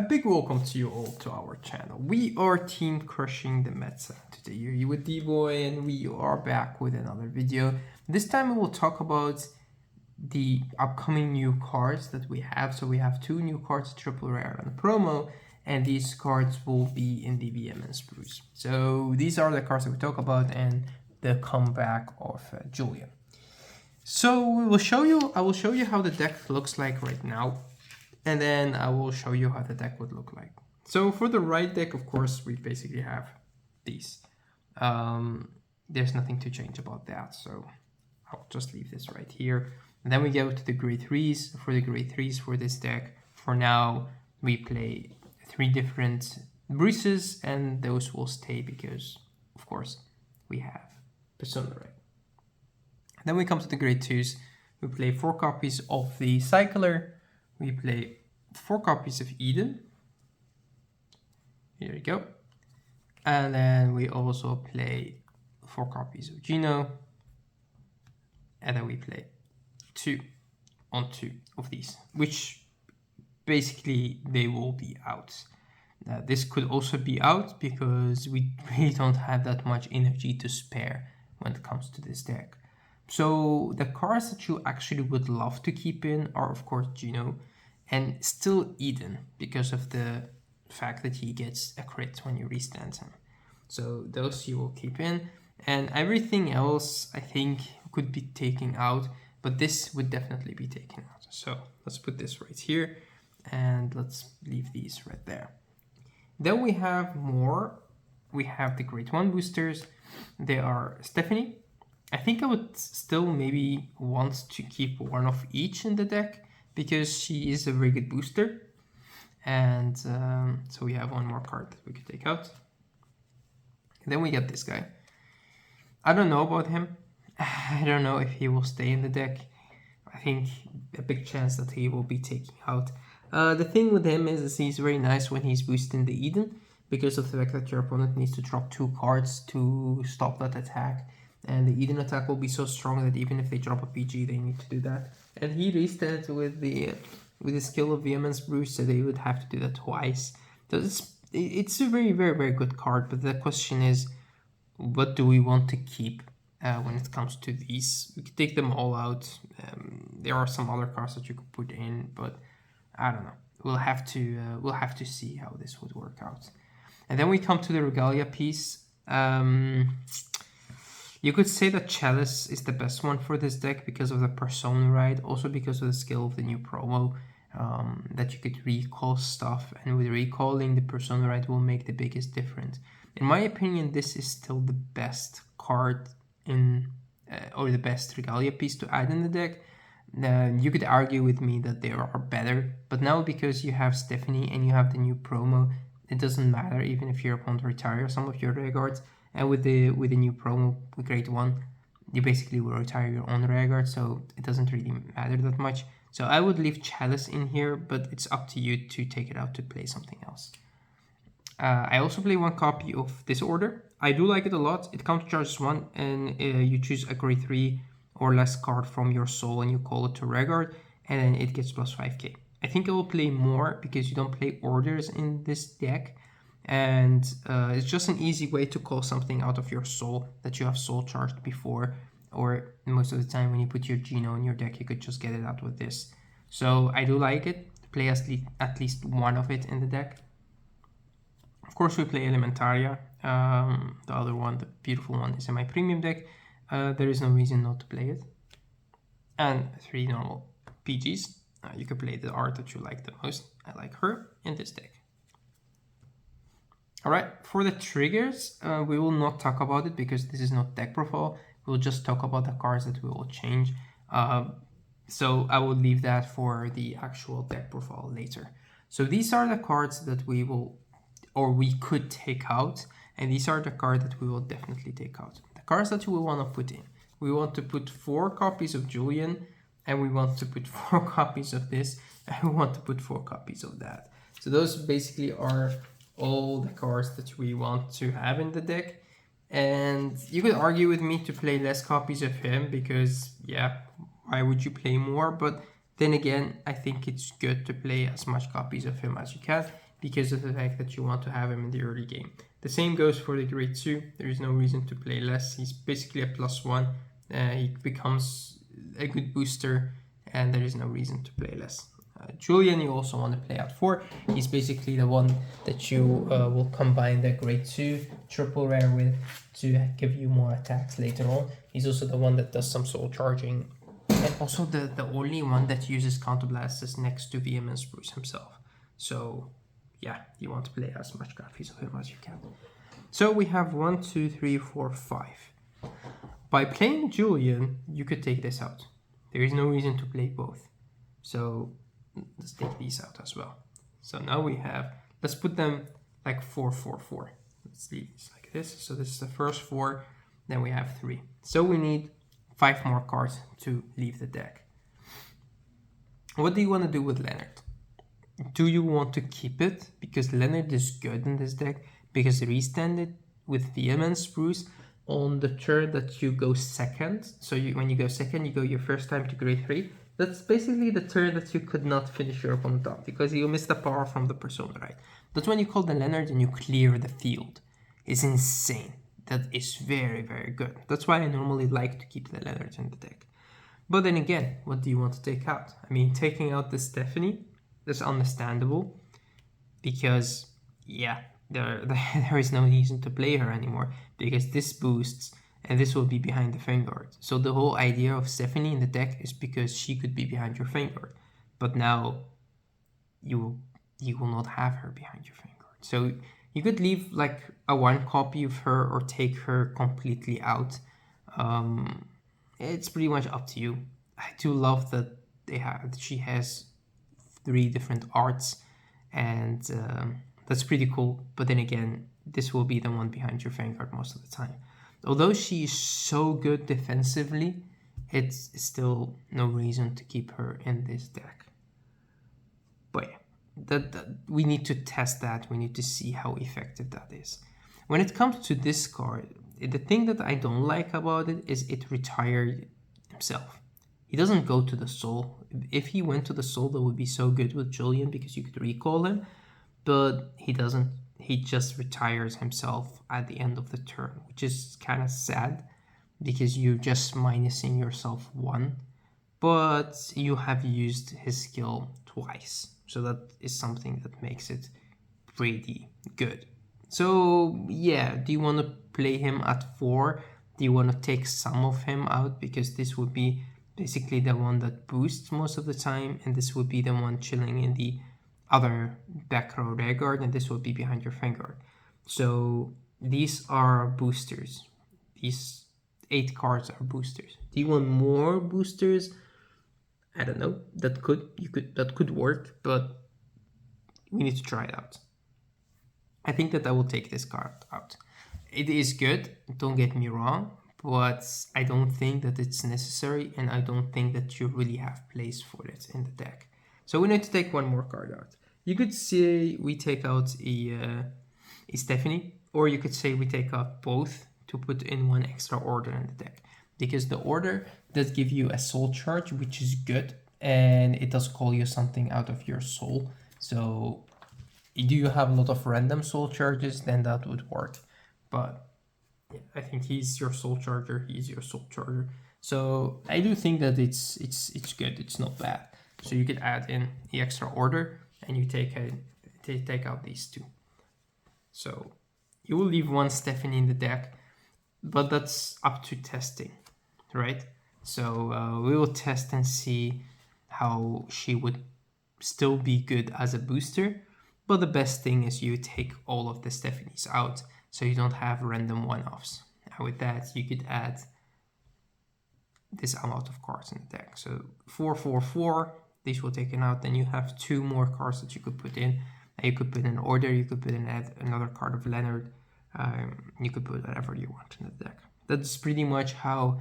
A big welcome to you all to our channel. We are Team Crushing the Meta. Today you're here with D-Boy and we are back with another video. This time we will talk about the upcoming new cards that we have. So we have two new cards, triple rare and promo, and these cards will be in the Viamance BRUCE. So these are the cards that we talk about and the comeback of Julian. So I will show you how the deck looks like right now. And then I will show you how the deck would look like. So for the right deck, of course, we basically have these. There's nothing to change about that. So I'll just leave this right here. And then we go to the grade 3s. For the grade 3s for this deck, for now, we play 3 different Bruces, and those will stay because, of course, we have Persona Ray. Then we come to the grade 2s. We play 4 copies of the Cycler. We play 4 copies of Eden. Here we go. And then we also play 4 copies of Gino. And then we play 2 on 2 of these, which basically they will be out. This could also be out because we really don't have that much energy to spare when it comes to this deck. So the cards that you actually would love to keep in are, of course, Gino and still Eden, because of the fact that he gets a crit when you restand him. So those you will keep in, and everything else I think could be taken out, but this would definitely be taken out. So let's put this right here and let's leave these right there. Then we have more. We have the grade 1 boosters. They are Stephanie. I think I would still maybe want to keep one of each in the deck because she is a very good booster. And so we have one more card that we could take out. And then we get this guy. I don't know about him. I don't know if he will stay in the deck. I think a big chance that he will be taken out. The thing with him is he's very nice when he's boosting the Eden, because of the fact that your opponent needs to drop 2 cards to stop that attack. And the Eden attack will be so strong that even if they drop a PG, they need to do that. And he restands with the skill of Viamance BRUCE, so they would have to do that twice. So it's a very, very, very good card. But the question is, what do we want to keep when it comes to these? We could take them all out. There are some other cards that you could put in, but I don't know. We'll have to see how this would work out. And then we come to the Regalia piece. You could say that Chalice is the best one for this deck because of the Persona Ride, also because of the skill of the new promo, that you could recall stuff, and with recalling, the Persona Ride will make the biggest difference. In my opinion, this is still the best card in, or the best Regalia piece to add in the deck. You could argue with me that they are better, but now because you have Stephanie and you have the new promo, it doesn't matter even if your opponent retires some of your rear guards. And with the new promo, with grade 1, you basically will retire your own rear guard, so it doesn't really matter that much. So I would leave Chalice in here, but it's up to you to take it out to play something else. I also play 1 copy of Disorder. I do like it a lot. It counter charges 1, and you choose a grade 3 or less card from your soul and you call it to rear guard, and then it gets plus 5k. I think I will play more because you don't play orders in this deck. And it's just an easy way to call something out of your soul that you have soul charged before, or most of the time when you put your Gino in your deck, you could just get it out with this. So I do like it. Play at least one of it in the deck. Of course, we play Elementaria. The other one, the beautiful one, is in my premium deck. There is no reason not to play it. And 3 normal PGs. You could play the art that you like the most. I like her in this deck. Alright, for the triggers, we will not talk about it because this is not deck profile. We'll just talk about the cards that we will change. So I will leave that for the actual deck profile later. So these are the cards that we will, or we could take out. And these are the cards that we will definitely take out. The cards that we want to put in. We want to put 4 copies of Julian. And we want to put 4 copies of this. And we want to put 4 copies of that. So those basically are all the cards that we want to have in the deck. And you could argue with me to play less copies of him because, yeah, why would you play more? But then again, I think it's good to play as much copies of him as you can. because of the fact that you want to have him in the early game. The same goes for the grade 2. There is no reason to play less. He's basically a +1. He becomes a good booster, and there is no reason to play less. Julian, you also want to play at 4. He's basically the one that you will combine the grade 2 triple rare with to give you more attacks later on. He's also the one that does some soul charging, and also the only one that uses counterblasts next to Viamance BRUCE himself. So yeah, you want to play as much copies of him as you can. So we have 1, 2, 3, 4, 5. By playing Julian, you could take this out. There is no reason to play both. So let's take these out as well. So now we have, let's put them like 4, 4, 4. Let's leave this like this. So this is the first 4, then we have 3. So we need 5 more cards to leave the deck. What do you want to do with Leonard? Do you want to keep it because Leonard is good in this deck? Because restand it with Viamance BRUCE on the turn that you go second. So when you go second, you go your first time to grade 3. That's basically the turn that you could not finish your opponent off because you missed the power from the persona, right? That's when you call the Leonard and you clear the field. It's insane. That is very, very good. That's why I normally like to keep the Leonard in the deck. But then again, what do you want to take out? I mean, taking out the Stephanie, that's understandable because, yeah, there is no reason to play her anymore because this boosts and this will be behind the Vanguard. So the whole idea of Stephanie in the deck is because she could be behind your Vanguard. But now you will not have her behind your Vanguard. So you could leave like a 1 copy of her or take her completely out. It's pretty much up to you. I do love that she has 3 different arts, and that's pretty cool. But then again, this will be the one behind your Vanguard most of the time. Although she is so good defensively, it's still no reason to keep her in this deck. But yeah, that we need to test that. We need to see how effective that is. When it comes to this card, the thing that I don't like about it is it retired himself. He doesn't go to the soul. If he went to the soul, that would be so good with Julian because you could recall him, but he doesn't. He just retires himself at the end of the turn, which is kind of sad because you're just minusing yourself 1, but you have used his skill twice. So that is something that makes it pretty good. So yeah, do you want to play him at 4? Do you want to take some of him out because this would be basically the one that boosts most of the time, and this would be the one chilling in the other back row rear guard, and this will be behind your Vanguard. So these are boosters. These 8 cards are boosters. Do you want more boosters? I don't know. That could work, but we need to try it out. I think that I will take this card out. It is good, don't get me wrong, but I don't think that it's necessary, and I don't think that you really have place for it in the deck. So we need to take 1 more card out. You could say we take out a Stephanie, or you could say we take out both to put in 1 extra order in the deck. Because the order does give you a soul charge, which is good, and it does call you something out of your soul. So do you have a lot of random soul charges, then that would work. But yeah, I think he's your soul charger, he's your soul charger. So I do think that it's good, it's not bad. So you could add in the extra order, and you take out these 2. So you will leave 1 Stephanie in the deck, but that's up to testing, right? So we will test and see how she would still be good as a booster, but the best thing is you take all of the Stephanies out so you don't have random one-offs. And with that, you could add this amount of cards in the deck. So 4, 4, 4. These will taken out, then you have 2 more cards that you could put in. And you could put in order, you could put in another card of Leonard. You could put whatever you want in the deck. That's pretty much how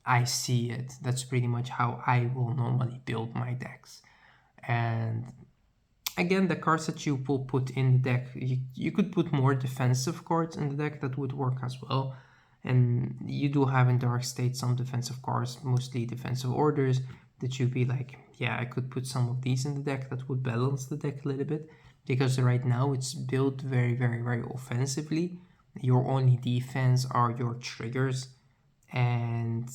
I see it. That's pretty much how I will normally build my decks. And again, the cards that you will put in the deck, you could put more defensive cards in the deck that would work as well. And you do have in Dark State some defensive cards, mostly defensive orders, that you'd be like, yeah, I could put some of these in the deck that would balance the deck a little bit. because right now it's built very offensively. Your only defense are your triggers, and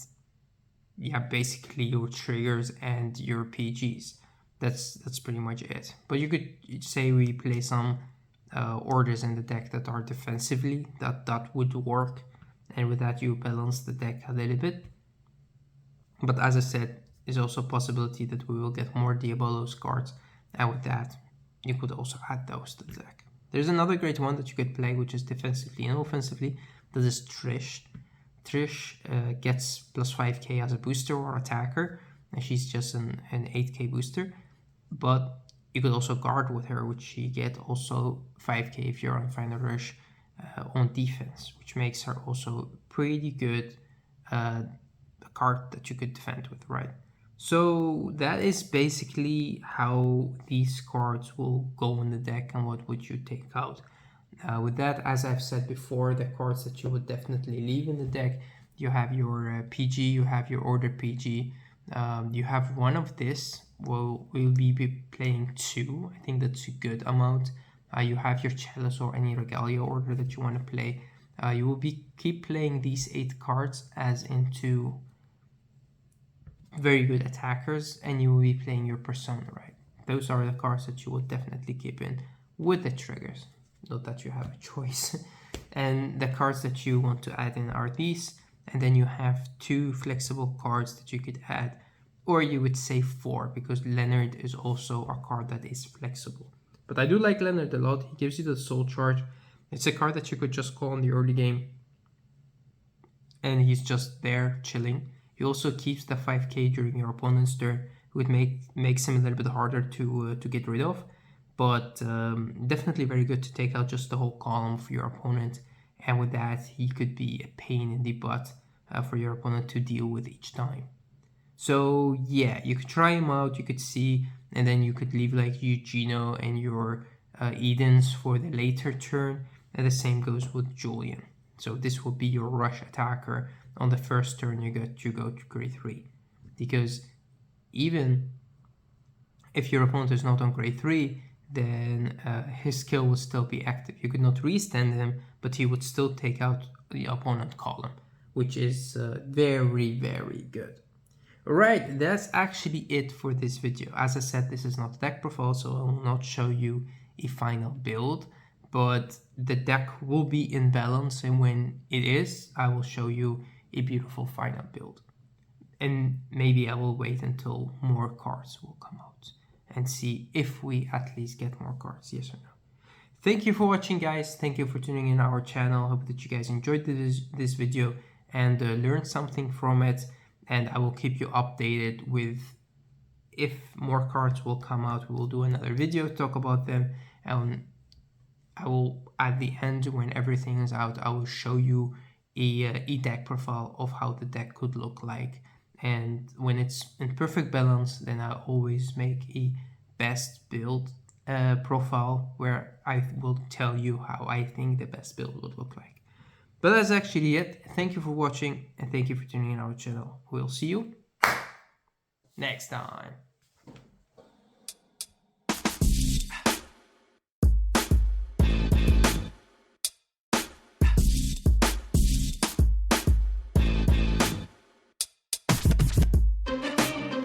yeah, basically your triggers and your PGs. That's pretty much it. But you could say we play some orders in the deck that are defensively, that would work, and with that you balance the deck a little bit. But as I said, there's also a possibility that we will get more Diabolos cards, and with that you could also add those to the deck. There's another great one that you could play, which is defensively and offensively. That is Trish. Trish gets plus 5k as a booster or attacker, and she's just an 8k booster. But you could also guard with her, which she get also 5k if you're on Final Rush on defense, which makes her also pretty good card that you could defend with, right? So that is basically how these cards will go in the deck and what would you take out. With that, as I've said before, the cards that you would definitely leave in the deck, you have your PG, you have your Order PG, you have one of this. We'll be playing 2. I think that's a good amount. You have your Chalice or any Regalia order that you want to play. You will keep playing these 8 cards as into very good attackers, and you will be playing your Persona, right? Those are the cards that you will definitely keep in with the triggers. Not that you have a choice. And the cards that you want to add in are these, and then you have 2 flexible cards that you could add, or you would say 4, because Leonard is also a card that is flexible. But I do like Leonard a lot. He gives you the Soul Charge. It's a card that you could just call in the early game, and he's just there chilling. He also keeps the 5k during your opponent's turn, which makes him a little bit harder to get rid of. But definitely very good to take out just the whole column for your opponent, and with that he could be a pain in the butt for your opponent to deal with each time. So yeah, you could try him out, you could see, and then you could leave like Eugenio and your Edens for the later turn, and the same goes with Julian. So this will be your rush attacker. On the first turn you go to grade 3, because even if your opponent is not on grade 3, then his skill will still be active. You could not restand him, but he would still take out the opponent column, which is very good. Alright, that's actually it for this video. As I said, this is not a deck profile, so I will not show you a final build, but the deck will be in balance, and when it is, I will show you a beautiful final build. And maybe I will wait until more cards will come out and see if we at least get more cards, yes or no. Thank you for watching, guys. Thank you for tuning in our channel. Hope that you guys enjoyed this video and learned something from it. And I will keep you updated with if more cards will come out. We will do another video, talk about them, and I will, at the end, when everything is out, I will show you a deck profile of how the deck could look like. And when it's in perfect balance, then I always make a best build profile where I will tell you how I think the best build would look like. But that's actually it. Thank you for watching, and thank you for tuning in our channel. We'll see you next time.